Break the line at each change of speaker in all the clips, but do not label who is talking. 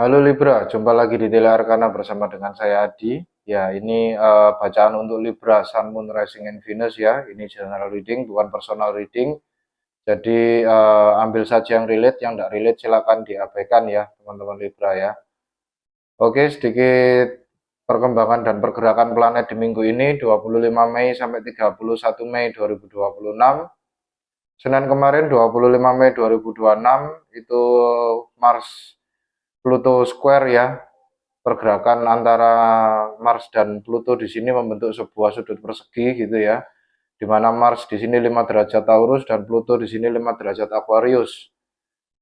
Halo Libra, jumpa lagi di Tele Arkana bersama dengan saya Adi. Ya, ini bacaan untuk Libra, Sun, Moon, Rising, and Venus ya. Ini general reading, bukan personal reading. Jadi ambil saja yang relate, yang tidak relate silakan diabaikan ya, teman-teman Libra ya. Oke, sedikit perkembangan dan pergerakan planet di minggu ini, 25 Mei sampai 31 Mei 2026. Senin kemarin 25 Mei 2026 itu Mars Pluto Square ya. Pergerakan antara Mars dan Pluto di sini membentuk sebuah sudut persegi gitu ya. Di mana Mars di sini 5 derajat Taurus dan Pluto di sini 5 derajat Aquarius.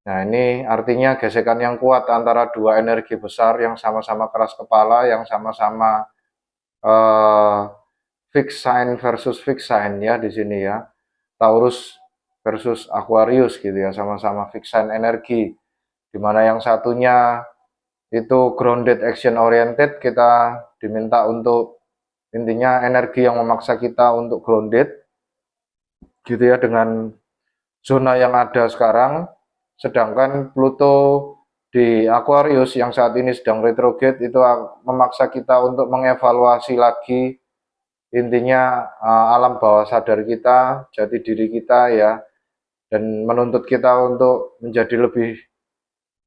Nah, ini artinya gesekan yang kuat antara dua energi besar yang sama-sama keras kepala, yang sama-sama uh, fixed sign versus fixed sign ya di sini ya. Taurus versus Aquarius gitu ya, sama-sama fixed sign energi. Di mana yang satunya itu grounded action oriented, kita diminta untuk intinya energi yang memaksa kita untuk grounded gitu ya dengan zona yang ada sekarang. Sedangkan Pluto di Aquarius yang saat ini sedang retrograde itu memaksa kita untuk mengevaluasi lagi intinya alam bawah sadar kita, jati diri kita ya, dan menuntut kita untuk menjadi lebih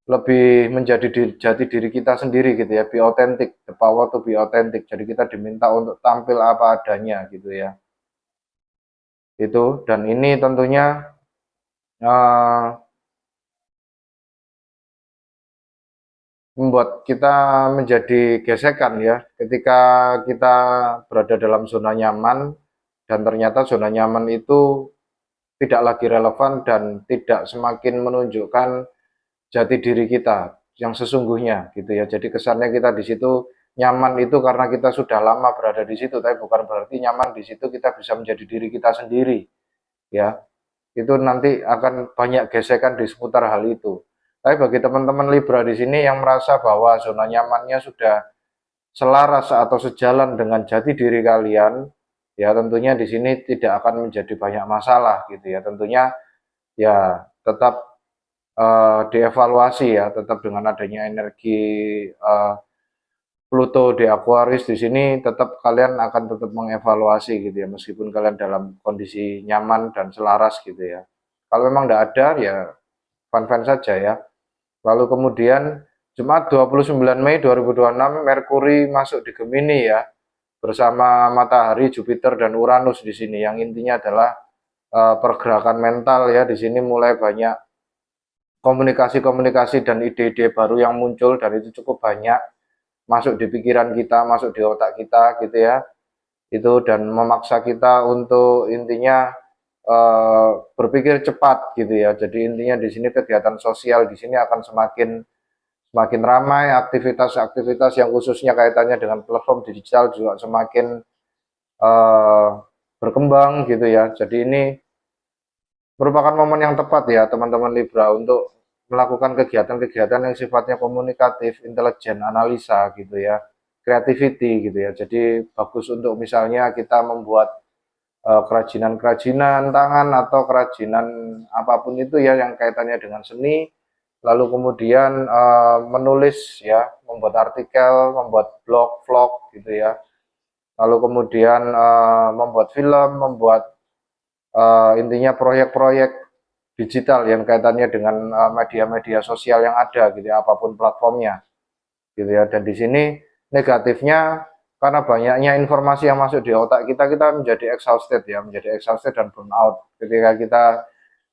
lebih menjadi jati diri kita sendiri gitu ya, be authentic, the power to be authentic. Jadi kita diminta untuk tampil apa adanya gitu ya. Itu dan ini tentunya uh, membuat kita menjadi gesekan ya ketika kita berada dalam zona nyaman dan ternyata zona nyaman itu tidak lagi relevan dan tidak semakin menunjukkan jati diri kita yang sesungguhnya gitu ya. Jadi kesannya kita di situ nyaman itu karena kita sudah lama berada di situ, tapi bukan berarti nyaman di situ kita bisa menjadi diri kita sendiri ya. Itu nanti akan banyak gesekan di seputar hal itu. Tapi bagi teman-teman Libra di sini yang merasa bahwa zona nyamannya sudah selaras atau sejalan dengan jati diri kalian, ya tentunya di sini tidak akan menjadi banyak masalah gitu ya. Tentunya ya tetap dievaluasi ya, tetap dengan adanya energi Pluto di Aquarius di sini tetap kalian akan tetap mengevaluasi gitu ya, meskipun kalian dalam kondisi nyaman dan selaras gitu ya. Kalau memang tidak ada ya fun-fun saja ya. Lalu kemudian Jumat 29 Mei 2026 Merkuri masuk di Gemini ya, bersama Matahari, Jupiter dan Uranus di sini yang intinya adalah pergerakan mental ya. Di sini mulai banyak komunikasi-komunikasi dan ide-ide baru yang muncul dan itu cukup banyak masuk di pikiran kita, masuk di otak kita gitu ya. Itu dan memaksa kita untuk intinya berpikir cepat gitu ya. Jadi intinya di sini kegiatan sosial di sini akan semakin semakin ramai, aktivitas-aktivitas yang khususnya kaitannya dengan platform digital juga semakin uh, berkembang gitu ya. Jadi ini merupakan momen yang tepat ya teman-teman Libra untuk melakukan kegiatan-kegiatan yang sifatnya komunikatif, intelijen, analisa gitu ya, creativity gitu ya. Jadi bagus untuk misalnya kita membuat kerajinan-kerajinan tangan atau kerajinan apapun itu ya yang kaitannya dengan seni. Lalu kemudian menulis ya, membuat artikel, membuat blog, vlog gitu ya. Lalu kemudian membuat film, membuat intinya proyek-proyek digital yang kaitannya dengan media-media sosial yang ada gitu ya, apapun platformnya gitu ya. Dan di sini negatifnya karena banyaknya informasi yang masuk di otak kita, kita menjadi exhausted ya, menjadi exhausted dan burnout ketika kita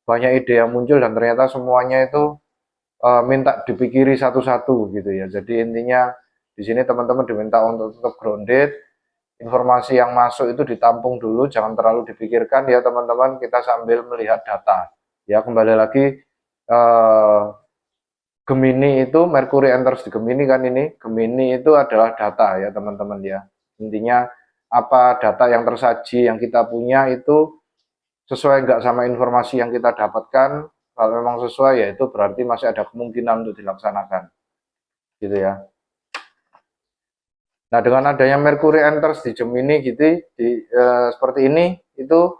banyak ide yang muncul dan ternyata semuanya itu minta dipikiri satu-satu gitu ya. Jadi intinya di sini teman-teman diminta untuk tetap grounded, informasi yang masuk itu ditampung dulu, jangan terlalu dipikirkan ya teman-teman, kita sambil melihat data. Ya kembali lagi eh, Gemini itu Mercury enters di Gemini kan ini. Gemini itu adalah data ya teman-teman ya. Intinya apa data yang tersaji yang kita punya itu sesuai nggak sama informasi yang kita dapatkan. Kalau memang sesuai ya itu berarti masih ada kemungkinan untuk dilaksanakan. Gitu ya. Nah, dengan adanya Mercury enters di Gemini gitu, seperti ini, itu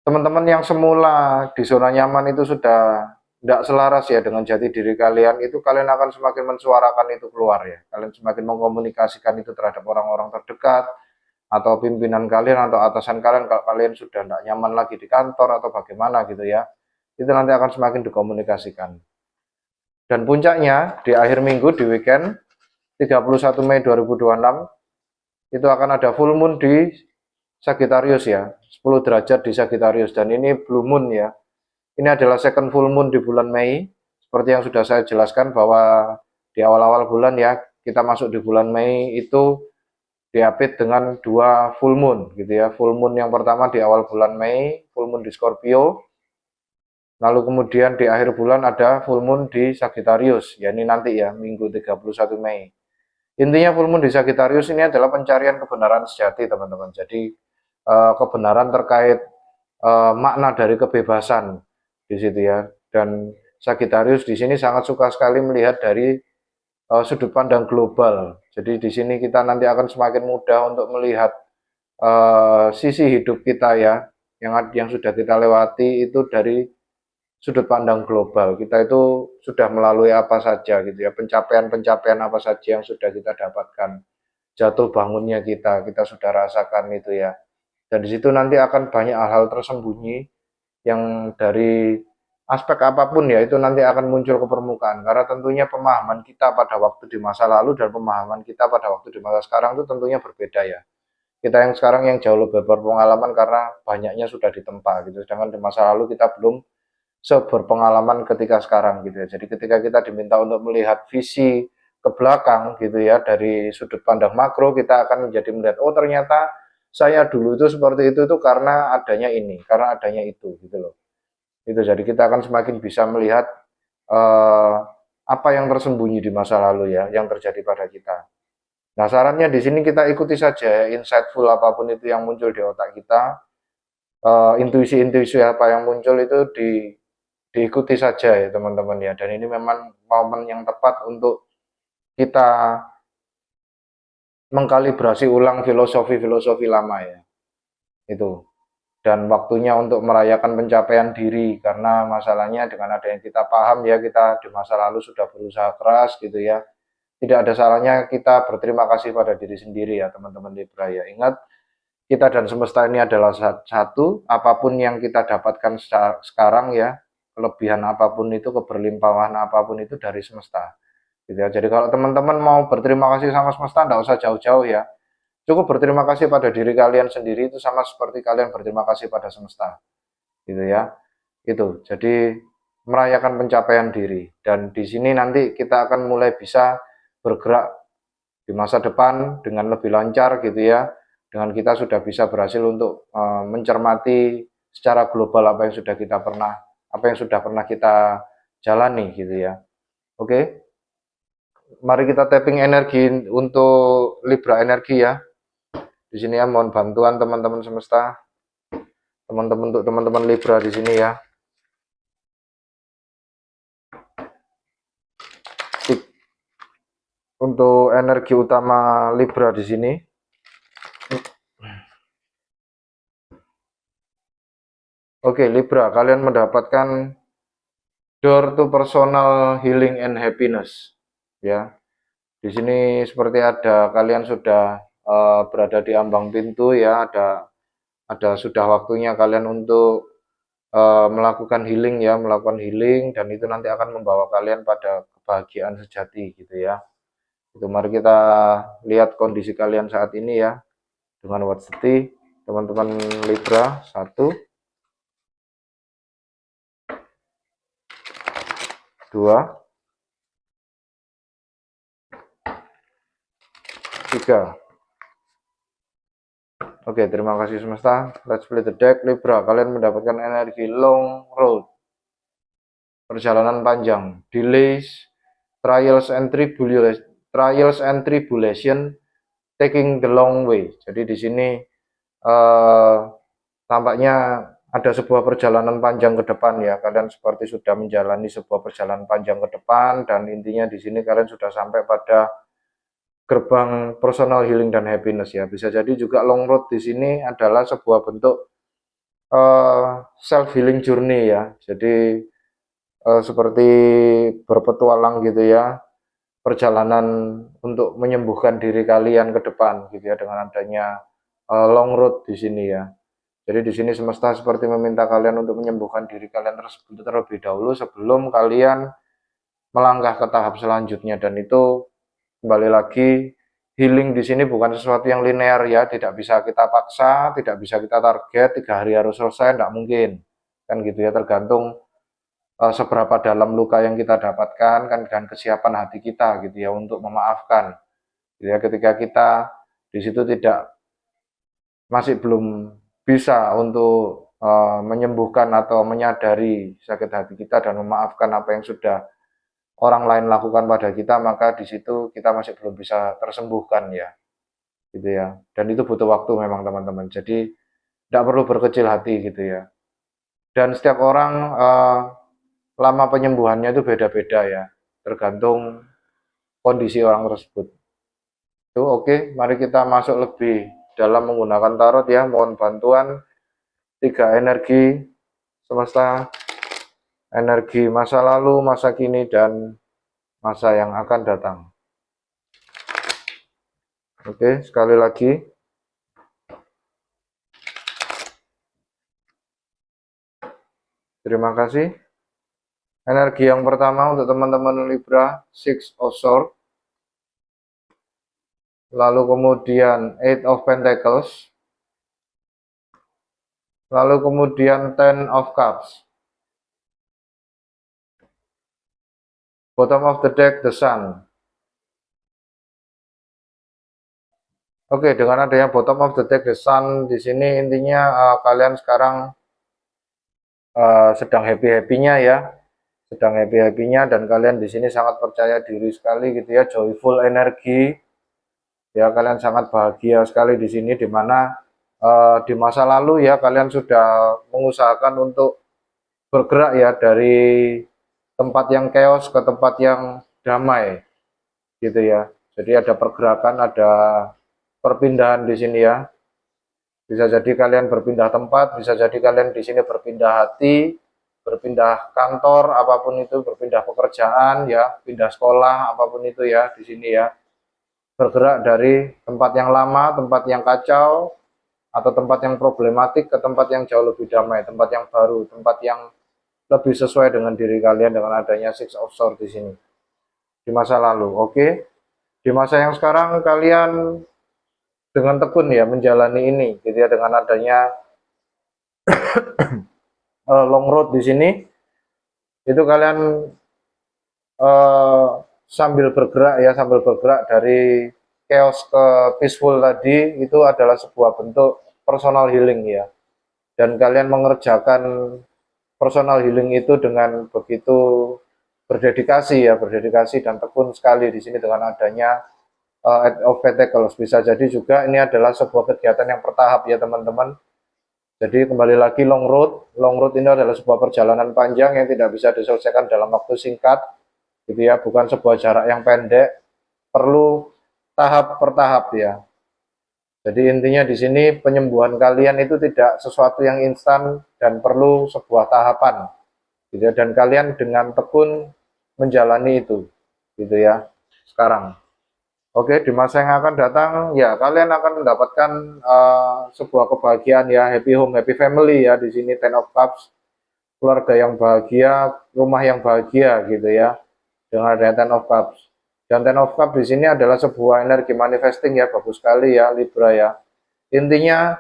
teman-teman yang semula di zona nyaman itu sudah tidak selaras ya dengan jati diri kalian, itu kalian akan semakin mensuarakan itu keluar ya. Kalian semakin mengkomunikasikan itu terhadap orang-orang terdekat, atau pimpinan kalian, atau atasan kalian, kalau kalian sudah tidak nyaman lagi di kantor, atau bagaimana gitu ya. Itu nanti akan semakin dikomunikasikan. Dan puncaknya, di akhir minggu, di weekend, 31 Mei 2026, itu akan ada full moon di Sagittarius ya, 10 derajat di Sagittarius, dan ini blue moon ya. Ini adalah second full moon di bulan Mei, seperti yang sudah saya jelaskan bahwa di awal-awal bulan ya, kita masuk di bulan Mei itu diapit dengan 2 full moon gitu ya. Full moon yang pertama di awal bulan Mei, full moon di Scorpio, lalu kemudian di akhir bulan ada full moon di Sagittarius, ya ini nanti ya, minggu 31 Mei. Intinya full moon di Sagittarius ini adalah pencarian kebenaran sejati teman-teman. Jadi kebenaran terkait makna dari kebebasan di situ ya. Dan Sagittarius di sini sangat suka sekali melihat dari sudut pandang global. Jadi di sini kita nanti akan semakin mudah untuk melihat sisi hidup kita ya, yang sudah kita lewati itu dari sudut pandang global. Kita itu sudah melalui apa saja gitu ya, pencapaian-pencapaian apa saja yang sudah kita dapatkan, jatuh bangunnya kita sudah rasakan itu ya. Dan di situ nanti akan banyak hal-hal tersembunyi yang dari aspek apapun ya, itu nanti akan muncul ke permukaan. Karena tentunya pemahaman kita pada waktu di masa lalu dan pemahaman kita pada waktu di masa sekarang itu tentunya berbeda ya. Kita yang sekarang yang jauh lebih berpengalaman karena banyaknya sudah ditempa gitu. Sedangkan di masa lalu kita belum seberpengalaman ketika sekarang gitu ya. Jadi ketika kita diminta untuk melihat visi ke belakang gitu ya, dari sudut pandang makro, kita akan menjadi melihat, oh ternyata saya dulu itu seperti itu karena adanya ini, karena adanya itu gitu loh. Itu jadi kita akan semakin bisa melihat apa yang tersembunyi di masa lalu ya, yang terjadi pada kita. Nah, sarannya di sini kita ikuti saja ya, insightful apapun itu yang muncul di otak kita, intuisi-intuisi apa yang muncul itu diikuti saja ya teman-teman ya. Dan ini memang momen yang tepat untuk kita mengkalibrasi ulang filosofi-filosofi lama ya. Itu. Dan waktunya untuk merayakan pencapaian diri, karena masalahnya dengan ada yang kita paham ya, kita di masa lalu sudah berusaha keras gitu ya. Tidak ada salahnya kita berterima kasih pada diri sendiri ya teman-teman Libra ya. Ingat, kita dan semesta ini adalah satu, apapun yang kita dapatkan sekarang ya, kelebihan apapun itu, keberlimpahan apapun itu dari semesta gitu ya. Jadi kalau teman-teman mau berterima kasih sama semesta, tidak usah jauh-jauh ya, cukup berterima kasih pada diri kalian sendiri, itu sama seperti kalian berterima kasih pada semesta gitu ya. Itu jadi merayakan pencapaian diri, dan di sini nanti kita akan mulai bisa bergerak di masa depan dengan lebih lancar gitu ya, dengan kita sudah bisa berhasil untuk mencermati secara global apa yang sudah pernah kita jalani gitu ya. Oke, mari kita tapping energi untuk Libra energi ya. Di sini ya, mohon bantuan teman-teman semesta, untuk teman-teman Libra di sini ya. Untuk energi utama Libra di sini. Oke, Libra, kalian mendapatkan door to personal healing and happiness. Ya. Di sini seperti ada kalian sudah berada di ambang pintu ya, ada sudah waktunya kalian untuk melakukan healing ya, dan itu nanti akan membawa kalian pada kebahagiaan sejati gitu ya. Itu mari kita lihat kondisi kalian saat ini ya, dengan Watch the Tea, teman-teman Libra. 1, 2, 3. Oke, terima kasih semesta. Let's play the deck. Libra, kalian mendapatkan energi long road, perjalanan panjang, delays, trials and tribulation, taking the long way. Jadi di sini tampaknya ada sebuah perjalanan panjang ke depan ya. Kalian seperti sudah menjalani sebuah perjalanan panjang ke depan, dan intinya di sini kalian sudah sampai pada gerbang personal healing dan happiness ya. Bisa jadi juga long road di sini adalah sebuah bentuk self healing journey ya. Jadi seperti berpetualang gitu ya, perjalanan untuk menyembuhkan diri kalian ke depan gitu ya dengan adanya long road di sini ya. Jadi di sini semesta seperti meminta kalian untuk menyembuhkan diri kalian tersebut terlebih dahulu sebelum kalian melangkah ke tahap selanjutnya, dan itu kembali lagi, healing di sini bukan sesuatu yang linear ya, tidak bisa kita paksa, tidak bisa kita target 3 hari harus selesai, tidak mungkin kan gitu ya, tergantung seberapa dalam luka yang kita dapatkan kan, dan kesiapan hati kita gitu ya untuk memaafkan gitu ya. Ketika kita di situ masih belum bisa untuk menyembuhkan atau menyadari sakit hati kita dan memaafkan apa yang sudah orang lain lakukan pada kita, maka di situ kita masih belum bisa tersembuhkan ya gitu ya. Dan itu butuh waktu memang teman-teman, jadi tidak perlu berkecil hati gitu ya. Dan setiap orang lama penyembuhannya itu beda-beda ya, tergantung kondisi orang tersebut. Itu oke, mari kita masuk lebih dalam menggunakan tarot ya. Mohon bantuan 3 energi semesta, energi masa lalu, masa kini, dan masa yang akan datang. Oke, sekali lagi. Terima kasih. Energi yang pertama untuk teman-teman Libra, Six of Swords. Lalu kemudian Eight of Pentacles. Lalu kemudian Ten of Cups. Bottom of the deck, the Sun. Oke, dengan adanya bottom of the deck, the Sun, di sini intinya kalian sekarang sedang happy-happynya ya, sedang happy-happynya, dan kalian di sini sangat percaya diri sekali gitu ya, joyful energi ya, kalian sangat bahagia sekali di sini, dimana di masa lalu ya kalian sudah mengusahakan untuk bergerak ya dari tempat yang chaos ke tempat yang damai gitu ya. Jadi ada pergerakan, ada perpindahan di sini ya. Bisa jadi kalian berpindah tempat, bisa jadi kalian di sini berpindah hati, berpindah kantor, apapun itu, berpindah pekerjaan ya, pindah sekolah, apapun itu ya di sini ya. Bergerak dari tempat yang lama, tempat yang kacau, atau tempat yang problematik ke tempat yang jauh lebih damai, tempat yang baru, tempat yang lebih sesuai dengan diri kalian dengan adanya Six of Swords di sini. Di masa lalu, oke. Di masa yang sekarang kalian dengan tekun ya menjalani ini gitu ya, dengan adanya long road di sini, itu kalian sambil bergerak dari chaos ke peaceful tadi, itu adalah sebuah bentuk personal healing ya, dan kalian mengerjakan personal healing itu dengan begitu berdedikasi dan tekun sekali di sini dengan adanya Eight of Pentacles. Bisa jadi juga ini adalah sebuah kegiatan yang bertahap ya teman-teman. Jadi kembali lagi, long road ini adalah sebuah perjalanan panjang yang tidak bisa diselesaikan dalam waktu singkat gitu ya, bukan sebuah jarak yang pendek, perlu tahap per tahap ya. Jadi intinya di sini penyembuhan kalian itu tidak sesuatu yang instan dan perlu sebuah tahapan gitu ya, dan kalian dengan tekun menjalani itu gitu ya sekarang. Oke, di masa yang akan datang ya kalian akan mendapatkan sebuah kebahagiaan ya, happy home, happy family ya di sini, Ten of Cups, keluarga yang bahagia, rumah yang bahagia gitu ya dengan adanya Ten of Cups. Dan Ten of Cups di sini adalah sebuah energi manifesting ya, bagus sekali ya Libra ya. Intinya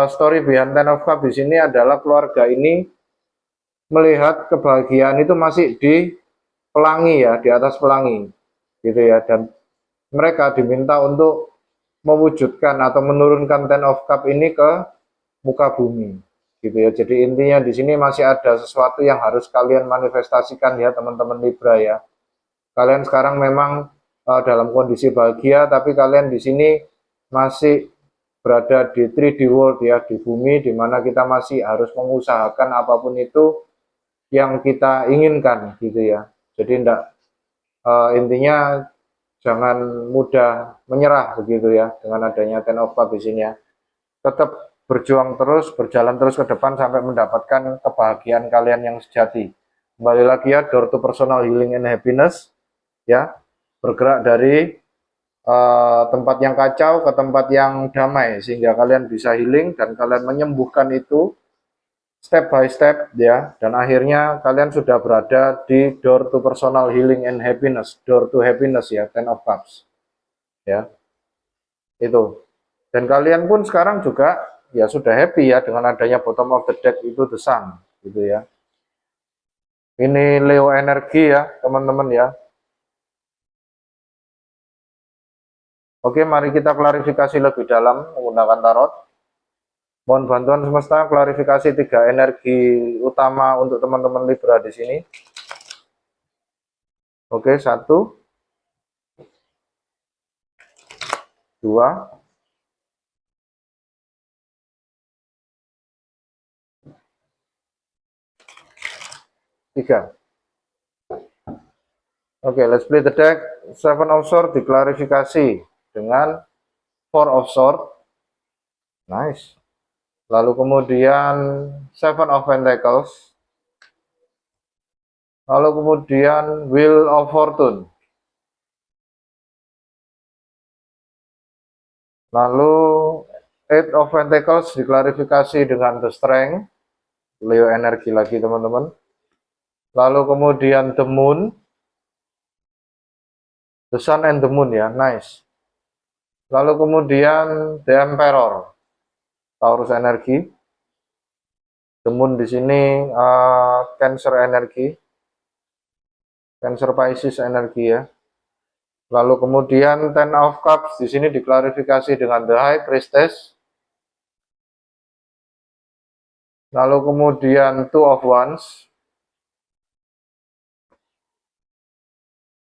story behind Ten of Cups di sini adalah keluarga ini melihat kebahagiaan itu masih di pelangi ya, di atas pelangi gitu ya, dan mereka diminta untuk mewujudkan atau menurunkan Ten of Cups ini ke muka bumi gitu ya. Jadi intinya di sini masih ada sesuatu yang harus kalian manifestasikan ya teman-teman Libra ya. Kalian sekarang memang dalam kondisi bahagia, tapi kalian di sini masih berada di 3D world ya, di bumi, di mana kita masih harus mengusahakan apapun itu yang kita inginkan gitu ya. Jadi intinya jangan mudah menyerah begitu ya dengan adanya Ten of Cups di sini ya. Tetap berjuang terus, berjalan terus ke depan sampai mendapatkan kebahagiaan kalian yang sejati. kembali lagi ya, door to personal healing and happiness ya, bergerak dari tempat yang kacau ke tempat yang damai sehingga kalian bisa healing dan kalian menyembuhkan itu step by step ya, dan akhirnya kalian sudah berada di door to personal healing and happiness, door to happiness ya, Ten of Cups ya, itu. Dan kalian pun sekarang juga ya sudah happy ya dengan adanya bottom of the deck itu the sun gitu ya. Ini Leo energi ya teman-teman ya. Oke, mari kita klarifikasi lebih dalam menggunakan tarot. Mohon bantuan semesta klarifikasi 3 energi utama untuk teman-teman Libra di sini. Oke, 1, 2, 3. Oke, let's play the deck. 7 of Swords diklarifikasi dengan 4 of Swords. Nice. Lalu kemudian 7 of Pentacles. Lalu kemudian Wheel of Fortune. Lalu 8 of Pentacles diklarifikasi dengan The Strength. Leo energi lagi teman-teman. Lalu kemudian The Moon. The Sun and the Moon ya, nice. Lalu kemudian The Emperor. Taurus energi. The Moon di sini Cancer energi. Cancer Pisces energi ya. Lalu kemudian Ten of Cups di sini diklarifikasi dengan The High Priestess. Lalu kemudian Two of Wands.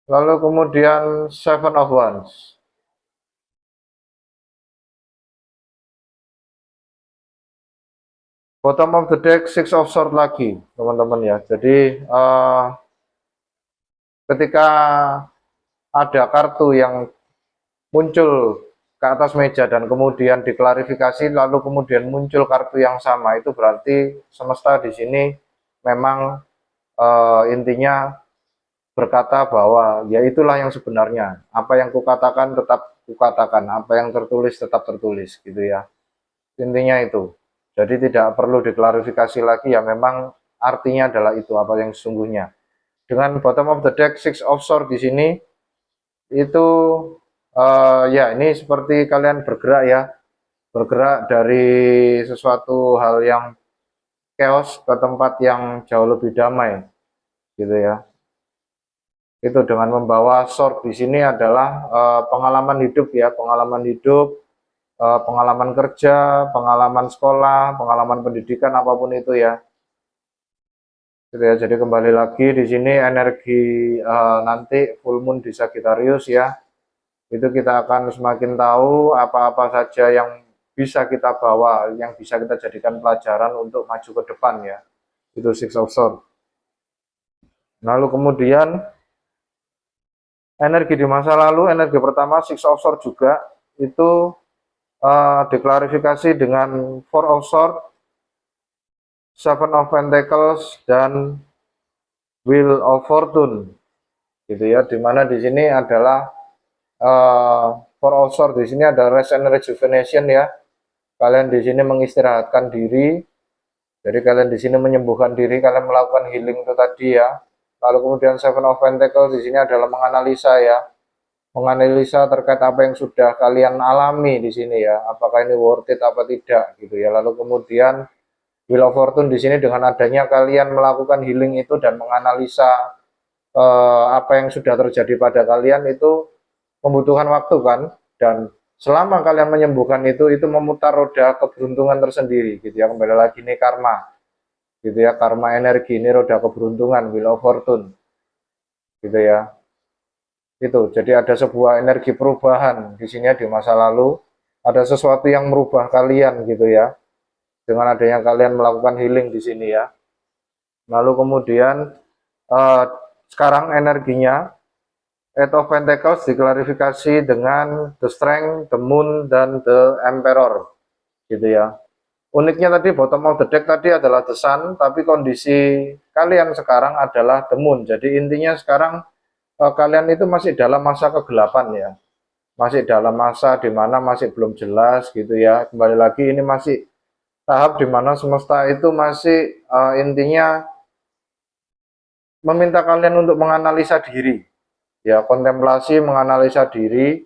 Lalu kemudian Seven of Wands. Bottom of the deck, Six of Swords lagi, teman-teman ya. Jadi ketika ada kartu yang muncul ke atas meja dan kemudian diklarifikasi, lalu kemudian muncul kartu yang sama, itu berarti semesta di sini memang intinya berkata bahwa ya itulah yang sebenarnya. Apa yang kukatakan tetap kukatakan, apa yang tertulis tetap tertulis, gitu ya. Intinya itu. Jadi tidak perlu diklarifikasi lagi ya, memang artinya adalah itu apa yang sesungguhnya. Dengan bottom of the deck Six of Swords di sini itu ya ini seperti kalian bergerak ya, bergerak dari sesuatu hal yang chaos ke tempat yang jauh lebih damai, gitu ya. Itu dengan membawa sword di sini adalah pengalaman hidup ya, pengalaman hidup. Pengalaman kerja, pengalaman sekolah, pengalaman pendidikan, apapun itu ya. Gitu ya. Jadi kembali lagi di sini energi nanti full moon di Sagittarius ya. Itu kita akan semakin tahu apa-apa saja yang bisa kita bawa, yang bisa kita jadikan pelajaran untuk maju ke depan ya. Itu Six of Swords. Lalu kemudian energi di masa lalu, energi pertama Six of Swords juga itu diklarifikasi dengan Four of Swords, Seven of Pentacles, dan Wheel of Fortune, gitu ya. Dimana di sini adalah Four of Swords di sini ada rest and rejuvenation ya. Kalian di sini mengistirahatkan diri. Jadi kalian di sini menyembuhkan diri, kalian melakukan healing itu tadi ya. Lalu kemudian Seven of Pentacles di sini adalah menganalisa ya. Menganalisa terkait apa yang sudah kalian alami di sini ya, apakah ini worth it apa tidak gitu ya. Lalu kemudian Wheel of Fortune di sini dengan adanya kalian melakukan healing itu dan menganalisa apa yang sudah terjadi pada kalian itu membutuhkan waktu kan, dan selama kalian menyembuhkan itu memutar roda keberuntungan tersendiri gitu ya. Kembali lagi nih karma gitu ya, karma energi ini roda keberuntungan, Wheel of Fortune gitu ya. Itu jadi ada sebuah energi perubahan di sini ya, di masa lalu ada sesuatu yang merubah kalian gitu ya, dengan adanya kalian melakukan healing di sini ya. Lalu kemudian sekarang energinya Eight of Pentacles diklarifikasi dengan The Strength, The Moon, dan The Emperor gitu ya. Uniknya tadi bottom of the deck tadi adalah The Sun, tapi kondisi kalian sekarang adalah the moon. Jadi intinya sekarang kalian itu masih dalam masa kegelapan ya, masih dalam masa dimana masih belum jelas gitu ya. Kembali lagi ini masih tahap dimana semesta itu masih intinya meminta kalian untuk menganalisa diri ya, kontemplasi, menganalisa diri,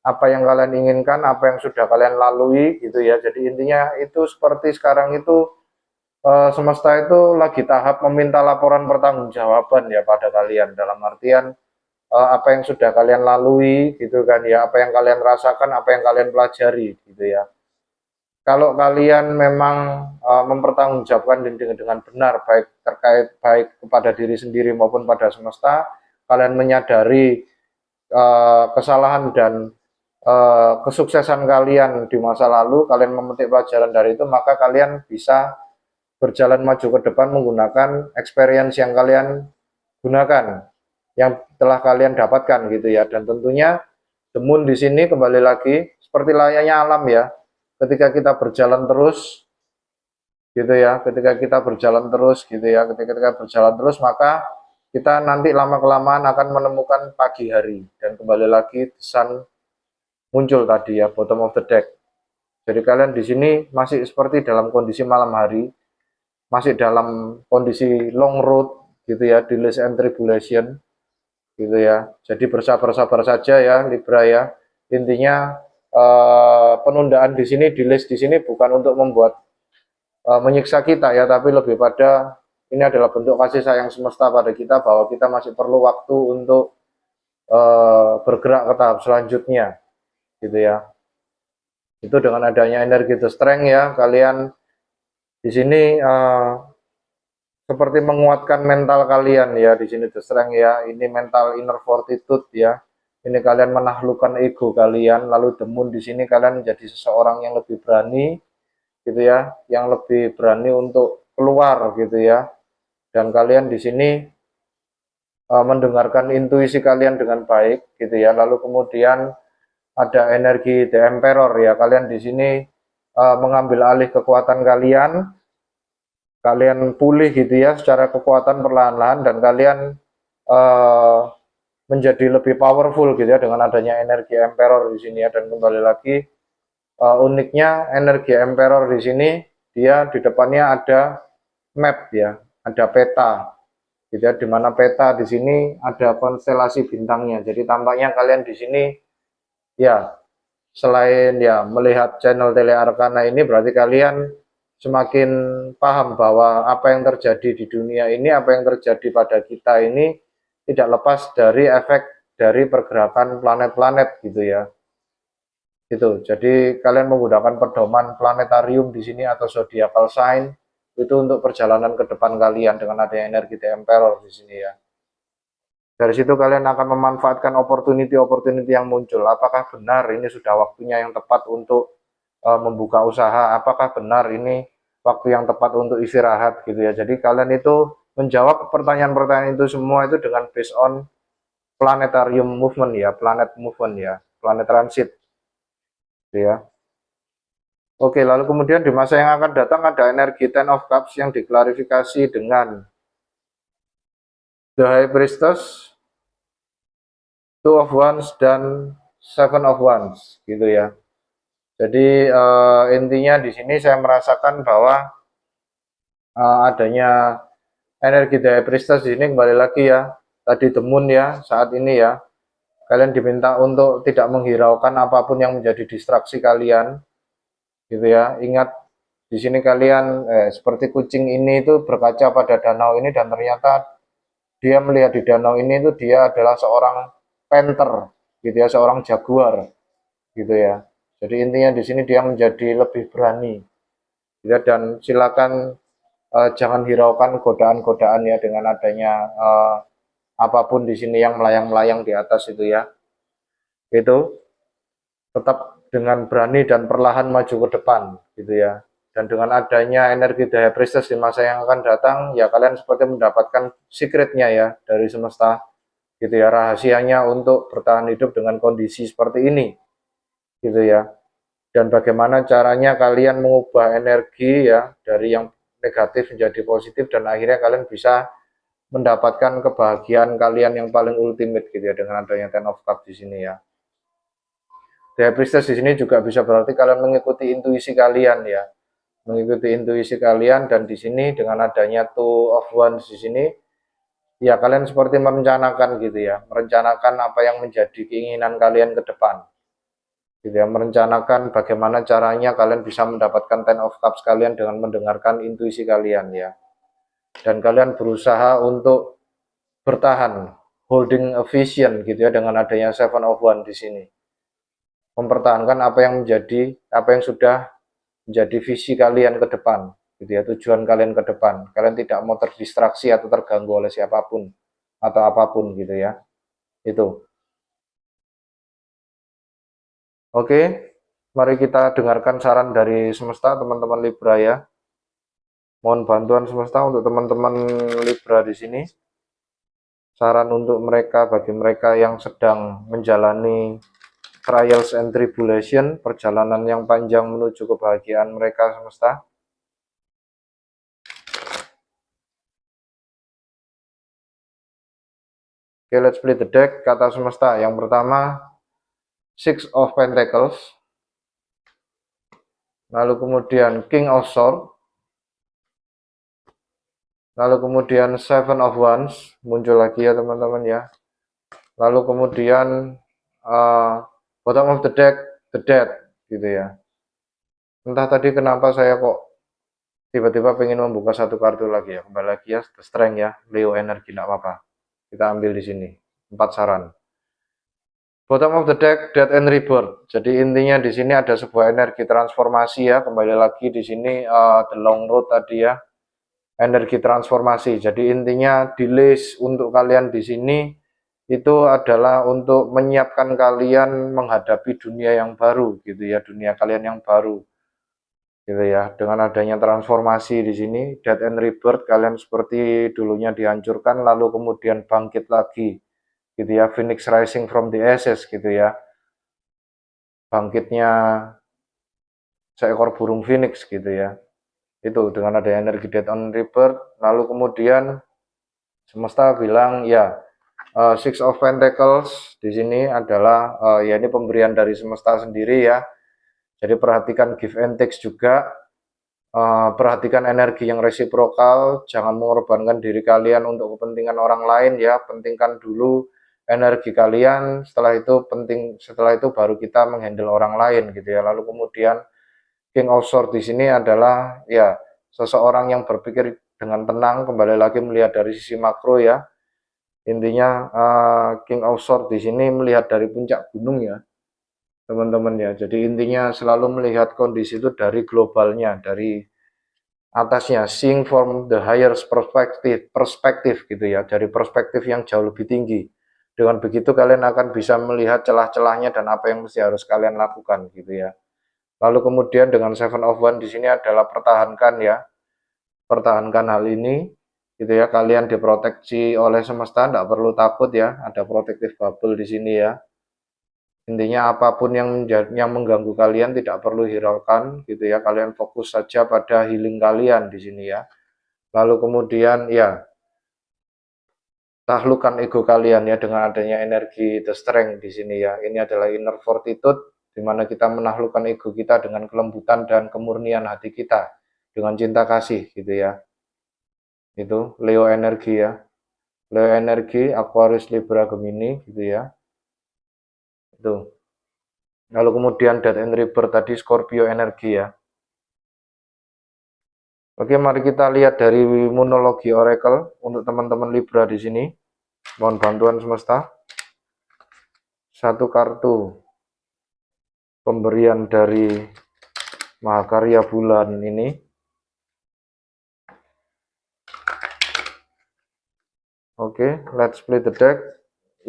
apa yang kalian inginkan, apa yang sudah kalian lalui gitu ya. Jadi intinya itu seperti sekarang itu semesta itu lagi tahap meminta laporan pertanggungjawaban ya pada kalian, dalam artian apa yang sudah kalian lalui gitu kan ya, apa yang kalian rasakan, apa yang kalian pelajari gitu ya. Kalau kalian memang mempertanggungjawabkan dengan benar, baik kepada diri sendiri maupun pada semesta, kalian menyadari kesalahan dan kesuksesan kalian di masa lalu, kalian memetik pelajaran dari itu, maka kalian bisa berjalan maju ke depan menggunakan experience yang kalian gunakan, yang telah kalian dapatkan gitu ya. Dan tentunya the moon di sini kembali lagi seperti layaknya alam ya. Ketika kita berjalan terus gitu ya, ketika kita berjalan terus gitu ya, ketika kita berjalan terus maka kita nanti lama kelamaan akan menemukan pagi hari, dan kembali lagi the sun muncul tadi ya, bottom of the deck. Jadi kalian di sini masih seperti dalam kondisi malam hari, masih dalam kondisi long road gitu ya, delays and tribulation gitu ya. Jadi bersabar-sabar saja ya Libra ya. Intinya penundaan di sini, delays di sini bukan untuk membuat menyiksa kita ya, tapi lebih pada ini adalah bentuk kasih sayang semesta pada kita, bahwa kita masih perlu waktu untuk bergerak ke tahap selanjutnya gitu ya. Itu dengan adanya energi the strength ya, kalian di sini seperti menguatkan mental kalian ya, di sini the strength ya. Ini mental inner fortitude ya. Ini kalian menaklukkan ego kalian. Lalu the moon di sini kalian menjadi seseorang yang lebih berani gitu ya, yang lebih berani untuk keluar gitu ya. Dan kalian di sini mendengarkan intuisi kalian dengan baik gitu ya. Lalu kemudian ada energi the emperor ya, kalian di sini mengambil alih kekuatan kalian, kalian pulih gitu ya secara kekuatan perlahan-lahan, dan kalian menjadi lebih powerful gitu ya dengan adanya energi emperor di sini ya. Dan kembali lagi uniknya energi emperor di sini, dia di depannya ada map ya, ada peta gitu ya, dimana peta di sini ada konstelasi bintangnya. Jadi tampaknya kalian di sini ya, selain ya melihat channel Tele Arcana ini, berarti kalian semakin paham bahwa apa yang terjadi di dunia ini, apa yang terjadi pada kita ini tidak lepas dari efek dari pergerakan planet-planet gitu ya. Gitu. Jadi kalian menggunakan pedoman planetarium di sini atau zodiacal sign itu untuk perjalanan ke depan kalian dengan adanya energi The Emperor di sini ya. Dari situ kalian akan memanfaatkan opportunity yang muncul. Apakah benar ini sudah waktunya yang tepat untuk membuka usaha? Apakah benar ini waktu yang tepat untuk istirahat gitu ya. Jadi kalian itu menjawab pertanyaan-pertanyaan itu semua itu dengan based on planetarium movement ya, planet movement ya, planet transit gitu ya. Oke, lalu kemudian di masa yang akan datang ada energi Ten of Cups yang diklarifikasi dengan The High Priestess, Two of Wands, dan Seven of Wands gitu ya. Jadi intinya di sini saya merasakan bahwa adanya energi The High Priestess di sini kembali lagi ya. Tadi The Moon ya, saat ini ya. Kalian diminta untuk tidak menghiraukan apapun yang menjadi distraksi kalian. Gitu ya. Ingat di sini kalian seperti kucing ini itu berkaca pada danau ini, dan ternyata dia melihat di danau ini itu dia adalah seorang panther gitu ya, seorang jaguar gitu ya. Jadi intinya di sini dia menjadi lebih berani gitu ya, dan silakan jangan hiraukan godaan-godaan ya, dengan adanya apapun di sini yang melayang-melayang di atas itu ya. Itu tetap dengan berani dan perlahan maju ke depan gitu ya. Dan dengan adanya energi The High Priestess di masa yang akan datang ya, kalian seperti mendapatkan secretnya ya dari semesta gitu ya, rahasianya untuk bertahan hidup dengan kondisi seperti ini gitu ya. Dan bagaimana caranya kalian mengubah energi ya dari yang negatif menjadi positif dan akhirnya kalian bisa mendapatkan kebahagiaan kalian yang paling ultimate gitu ya dengan adanya Ten of Cups di sini ya. The High Priestess di sini juga bisa berarti kalian mengikuti intuisi kalian ya. Mengikuti intuisi kalian, dan di sini dengan adanya Two of Wands di sini ya kalian seperti merencanakan gitu ya, merencanakan apa yang menjadi keinginan kalian ke depan gitu ya, merencanakan bagaimana caranya kalian bisa mendapatkan Ten of Cups kalian dengan mendengarkan intuisi kalian ya, dan kalian berusaha untuk bertahan, holding a vision gitu ya dengan adanya Seven of Wands di sini, mempertahankan apa yang sudah menjadi visi kalian ke depan gitu ya, tujuan kalian ke depan. Kalian tidak mau terdistraksi atau terganggu oleh siapapun atau apapun gitu ya. Itu. Oke, mari kita dengarkan saran dari semesta teman-teman Libra ya. Mohon bantuan semesta untuk teman-teman Libra di sini. Saran untuk mereka, bagi mereka yang sedang menjalani trials and tribulation, perjalanan yang panjang menuju kebahagiaan mereka semesta. Oke, let's split the deck. Kata semesta yang pertama, Six of Pentacles, lalu kemudian King of Swords, lalu kemudian Seven of Wands, muncul lagi ya teman-teman ya. Lalu kemudian bottom of the deck, the Death gitu ya. Entah tadi kenapa saya kok tiba-tiba pengen membuka satu kartu lagi ya. Kembali lagi ya, the Strength ya, Leo energi, tidak apa-apa. Kita ambil di sini 4 saran. Bottom of the deck, Death and Rebirth. Jadi intinya di sini ada sebuah energi transformasi ya. Kembali lagi di sini the long road tadi ya. Energi transformasi. Jadi intinya di list untuk kalian di sini itu adalah untuk menyiapkan kalian menghadapi dunia yang baru gitu ya, dunia kalian yang baru. Gitu ya. Dengan adanya transformasi di sini, Death and Rebirth, kalian seperti dulunya dihancurkan lalu kemudian bangkit lagi. Gitu ya, Phoenix rising from the ashes gitu ya, bangkitnya seekor burung phoenix gitu ya, itu dengan ada energi Death and Rebirth. Lalu kemudian semesta bilang ya, Six of Pentacles di sini adalah ya ini pemberian dari semesta sendiri ya, jadi perhatikan give and take juga, perhatikan energi yang resiprokal, jangan mengorbankan diri kalian untuk kepentingan orang lain ya, pentingkan dulu energi kalian, setelah itu baru kita menghandle orang lain gitu ya. Lalu kemudian King of Swords di sini adalah ya seseorang yang berpikir dengan tenang, kembali lagi melihat dari sisi makro ya. Intinya King of Swords di sini melihat dari puncak gunung ya, teman-teman ya. Jadi intinya selalu melihat kondisi itu dari globalnya, dari atasnya, seeing from the higher perspektif gitu ya, dari perspektif yang jauh lebih tinggi. Dengan begitu kalian akan bisa melihat celah-celahnya dan apa yang mesti harus kalian lakukan gitu ya. Lalu kemudian dengan Seven of Wands di sini adalah pertahankan ya, pertahankan hal ini gitu ya. Kalian diproteksi oleh semesta, tidak perlu takut ya, ada protective bubble di sini ya. Intinya apapun yang mengganggu kalian tidak perlu hiraukan gitu ya, kalian fokus saja pada healing kalian di sini ya. Lalu kemudian ya, taklukkan ego kalian ya dengan adanya energi the strength di sini ya. Ini adalah inner fortitude, di mana kita menaklukkan ego kita dengan kelembutan dan kemurnian hati kita, dengan cinta kasih gitu ya. Itu Leo energi ya. Leo energi, Aquarius, Libra, Gemini gitu ya. Itu. Lalu kemudian Death and Rebirth tadi Scorpio energi ya. Oke, mari kita lihat dari Moonology Oracle untuk teman-teman Libra di sini. Mohon bantuan semesta. Satu kartu pemberian dari Mahakarya bulan ini. Oke, let's split the deck.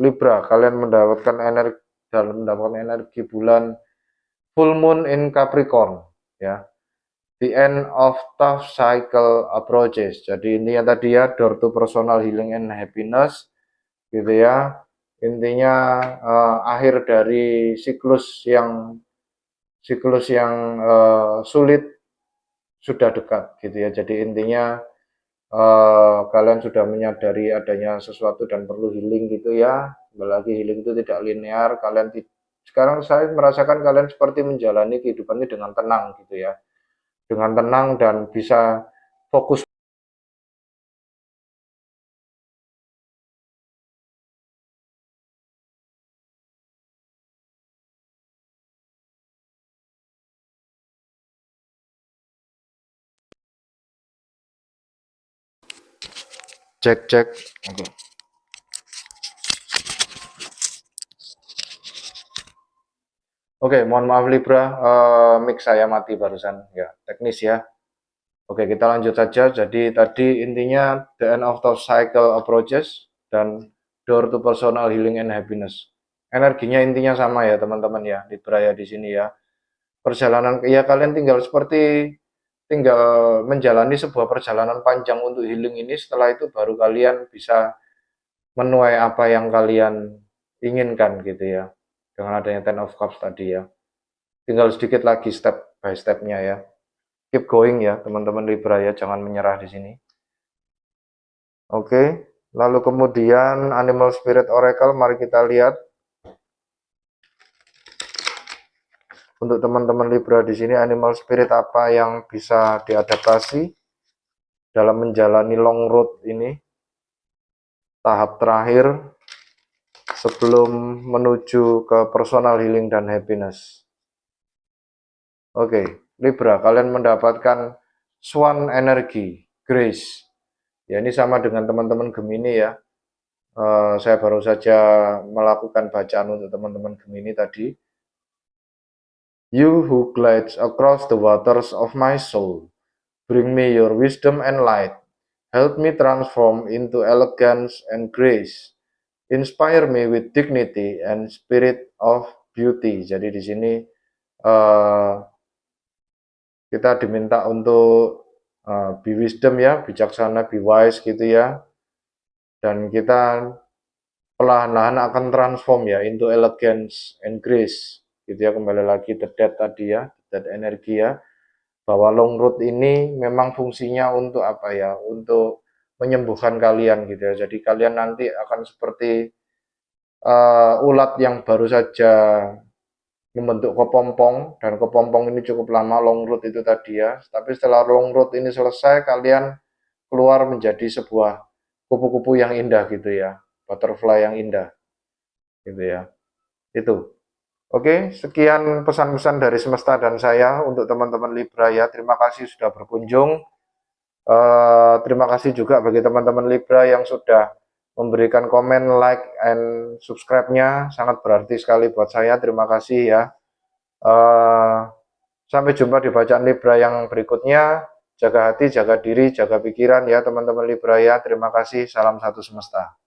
Libra, kalian mendapatkan energi bulan full moon in Capricorn ya. The end of tough cycle approaches. Jadi intinya tadi ya, door to personal healing and happiness gitu ya. Intinya akhir dari siklus yang sulit sudah dekat gitu ya. Jadi intinya kalian sudah menyadari adanya sesuatu dan perlu healing gitu ya. Apalagi healing itu tidak linear. Sekarang saya merasakan kalian seperti menjalani kehidupannya dengan tenang gitu ya. Dengan tenang dan bisa fokus. Cek cek. Oke. Oke, mohon maaf Libra, mic saya mati barusan. Ya, teknis ya. Oke, kita lanjut saja. Jadi tadi intinya the end of the cycle approaches dan door to personal healing and happiness. Energinya intinya sama ya teman-teman ya, Libra ya di sini ya. Perjalanan ya kalian tinggal menjalani sebuah perjalanan panjang untuk healing ini. Setelah itu baru kalian bisa menuai apa yang kalian inginkan gitu ya. Dengan adanya Ten of Cups tadi ya. Tinggal sedikit lagi step by stepnya ya. Keep going ya teman-teman Libra ya, jangan menyerah di sini. Oke, lalu kemudian Animal Spirit Oracle, mari kita lihat untuk teman-teman Libra di sini Animal Spirit apa yang bisa diadaptasi dalam menjalani long road ini, tahap terakhir sebelum menuju ke personal healing dan happiness. Oke, Libra, kalian mendapatkan Swan energi, Grace. Ya, ini sama dengan teman-teman Gemini ya. Saya baru saja melakukan bacaan untuk teman-teman Gemini tadi. You who glides across the waters of my soul, bring me your wisdom and light. Help me transform into elegance and grace. Inspire me with dignity and spirit of beauty. Jadi di sini kita diminta untuk be wisdom ya, bijaksana, be wise gitu ya. Dan kita perlahan-lahan akan transform ya into elegance and grace gitu ya. Kembali lagi the dead tadi ya, the dead energi ya, bahwa long road ini memang fungsinya untuk apa ya, untuk menyembuhkan kalian gitu ya. Jadi kalian nanti akan seperti ulat yang baru saja membentuk kepompong, dan kepompong ini cukup lama long road itu tadi ya. Tapi setelah long road ini selesai, kalian keluar menjadi sebuah kupu-kupu yang indah gitu ya, butterfly yang indah gitu ya. Itu. Oke, sekian pesan-pesan dari semesta dan saya untuk teman-teman Libra ya. Terima kasih sudah berkunjung. Terima kasih juga bagi teman-teman Libra yang sudah memberikan komen, like, and subscribe-nya. Sangat berarti sekali buat saya. Terima kasih ya. Sampai jumpa di bacaan Libra yang berikutnya. Jaga hati, jaga diri, jaga pikiran ya teman-teman Libra ya. Terima kasih. Salam satu semesta.